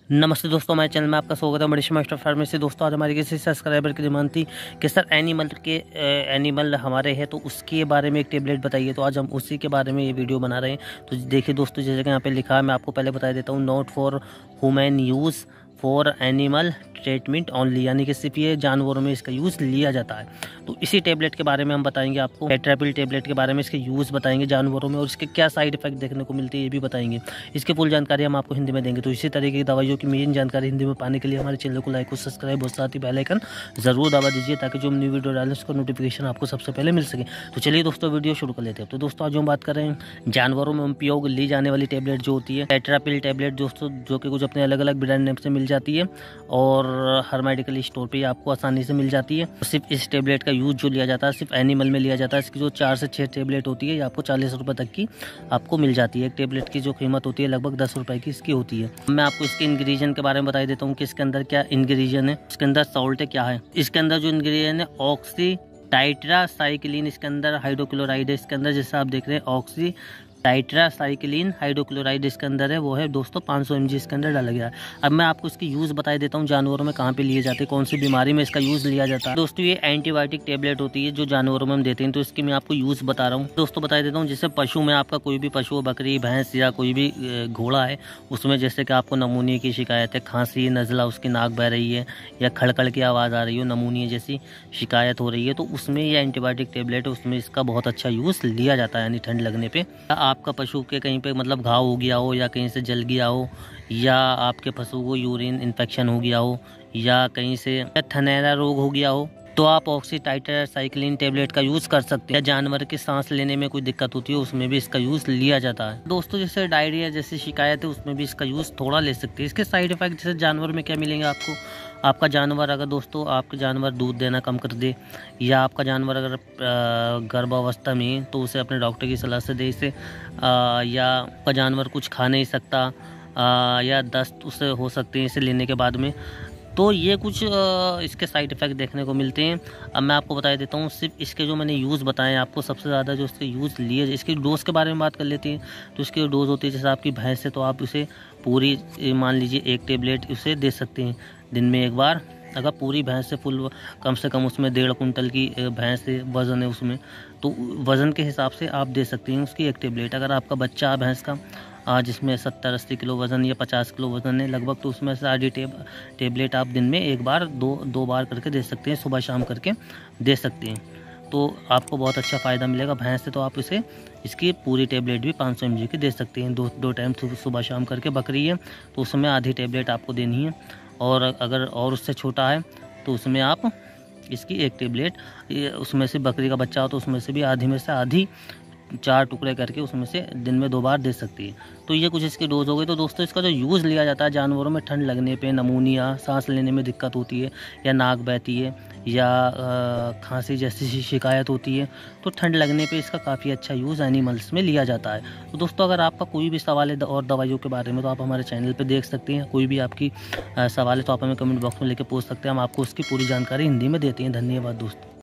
नमस्ते दोस्तों, हमारे चैनल में आपका स्वागत है। Manish master pharmacy. दोस्तों आज हमारी किसी सब्सक्राइबर की डिमांड थी कि सर एनिमल हमारे हैं तो उसके बारे में एक टेबलेट बताइए, तो आज हम उसी के बारे में ये वीडियो बना रहे हैं। तो देखिए दोस्तों, जैसे कि यहाँ पे लिखा है, मैं आपको पहले बता देता हूँ, not for human use for animal treatment only, यानी कि सिर्फ ये जानवरों में इसका यूज़ लिया जाता है। तो इसी टेबलेट के बारे में हम बताएंगे आपको, टेट्रापिल टेबलेट के बारे में, इसके यूज़ बताएंगे जानवरों में और इसके क्या साइड इफेक्ट देखने को मिलते हैं ये भी बताएंगे। इसकी फुल जानकारी हम आपको हिंदी में देंगे। तो इसी तरीके की दवाइयों की मेन जानकारी हिंदी में पाने के लिए हमारे चैनल को लाइक और सब्सक्राइब और साथ ही बेल आइकन जरूर दबा दीजिए, ताकि जो हम न्यू वीडियो डालें उसका नोटिफिकेशन आपको सबसे पहले मिल सके। तो चलिए दोस्तों, वीडियो शुरू कर लेते हैं। तो दोस्तों आज हम बात कर रहे हैं जानवरों में उपयोग ली जाने वाली टेबलेट जो होती है टेट्रापिल टेबलेट दोस्तों, जो कि कुछ अपने अलग अलग ब्रांड नेम से मिल जाती है और हर मेडिकल स्टोर पे आपको आसानी से मिल जाती है। सिर्फ इस टेबलेट का यूज जो लिया जाता है सिर्फ एनिमल में लिया जाता है। इसकी जो 4 से 6 टेबलेट होती है ये आपको 40 रुपये तक की आपको मिल जाती है। एक टेबलेट की जो कीमत होती है लगभग 10 रुपये की इसकी होती है। मैं आपको इसके इंग्रेडिएंट के बारे में बता देता हूँ कि इसके अंदर क्या इंग्रेडिएंट है। इसके अंदर सॉल्ट क्या है, इसके अंदर जो इंग्रेडिएंट है ऑक्सी टाइट्रासाइक्लिन, इसके अंदर हाइड्रोक्लोराइड है। इसके अंदर जैसे आप देख रहे हैं ऑक्सी टाइट्रासाइक्लिन हाइड्रोक्लोराइड इसके अंदर है, वो है दोस्तों 500 mg इसके अंदर डाला गया है। अब मैं आपको इसकी यूज़ बता देता हूँ जानवरों में कहाँ पे लिए जाते हैं, कौन सी बीमारी में इसका यूज़ लिया जाता है। दोस्तों ये एंटीबायोटिक टेबलेट होती है जो जानवरों में हम देते हैं, तो इसकी मैं आपको यूज़ बता रहा हूँ। दोस्तों बता देता हूँ, जैसे पशु में आपका कोई भी पशु, बकरी, भैंस या कोई भी घोड़ा है, उसमें जैसे कि आपको नमूनिया की शिकायत है, खांसी, नज़ला, उसकी नाक बह रही है या खड़खड़ की आवाज़ आ रही हो, नमूनिया जैसी शिकायत हो रही है, तो उसमें ये एंटीबायोटिक टेबलेट है, उसमें इसका बहुत अच्छा यूज़ लिया जाता है। यानी ठंड लगने पर आपका पशु के कहीं पे मतलब घाव हो गया हो या कहीं से जल गया हो या आपके पशु को यूरिन इन्फेक्शन हो गया हो या कहीं से थनैला रोग हो गया हो, तो आप ऑक्सी टाइट्रासाइक्लिन टेबलेट का यूज़ कर सकते हैं। जानवर के सांस लेने में कोई दिक्कत होती है उसमें भी इसका यूज़ लिया जाता है। दोस्तों जैसे डायरिया जैसी शिकायत है उसमें भी इसका यूज़ थोड़ा ले सकते हैं। इसके साइड इफेक्ट जैसे जानवर में क्या मिलेंगे आपको, आपका जानवर अगर दोस्तों आपका जानवर दूध देना कम कर दे या आपका जानवर अगर गर्भावस्था में, तो उसे अपने डॉक्टर की सलाह से दे इसे, या आपका जानवर कुछ खा नहीं सकता या दस्त उसे हो सकते हैं इसे लेने के बाद में, तो ये कुछ इसके साइड इफ़ेक्ट देखने को मिलते हैं। अब मैं आपको बता देता हूँ, सिर्फ इसके जो मैंने यूज़ बताए आपको, सबसे ज़्यादा जो इसके यूज़ लिए, इसकी डोज़ के बारे में बात कर लेते हैं। तो इसकी डोज़ होती है, जैसे आपकी भैंस है तो आप उसे पूरी मान लीजिए 1 टेबलेट उसे दे सकते हैं दिन में एक बार। अगर पूरी भैंस से फुल, कम से कम उसमें 1.5 कुंटल की भैंस है, वज़न है उसमें, तो वज़न के हिसाब से आप दे सकते हैं उसकी 1 टेबलेट। अगर आपका बच्चा भैंस का जिसमें 70-80 किलो वज़न या 50 किलो वज़न है लगभग, तो उसमें से आधी टेबलेट आप दिन में एक बार दो बार करके दे सकते हैं, सुबह शाम करके दे सकते हैं, तो आपको बहुत अच्छा फ़ायदा मिलेगा। भैंस से तो आप इसे इसकी पूरी टेबलेट भी 500 mg की दे सकते हैं, दो टाइम सुबह शाम करके। बकरी है तो उसमें आधी टेबलेट आपको देनी है, और अगर और उससे छोटा है तो उसमें आप इसकी 1 टेबलेट, उसमें से बकरी का बच्चा हो तो उसमें से भी आधी में से आधी 4 टुकड़े करके उसमें से दिन में 2 बार दे सकती है। तो ये कुछ इसकी डोज हो गई। तो दोस्तों इसका जो यूज़ लिया जाता है जानवरों में, ठंड लगने पे, नमूनिया, सांस लेने में दिक्कत होती है या नाक बहती है या खांसी जैसी शिकायत होती है, तो ठंड लगने पे इसका काफ़ी अच्छा यूज़ एनिमल्स में लिया जाता है। तो दोस्तों अगर आपका कोई भी सवाल है और दवाइयों के बारे में, तो आप हमारे चैनल पर देख सकते हैं। कोई भी आपकी सवाल है तो आप हमें कमेंट बॉक्स में लेकर पूछ सकते हैं, हम आपको उसकी पूरी जानकारी हिंदी में देते हैं। धन्यवाद दोस्तों।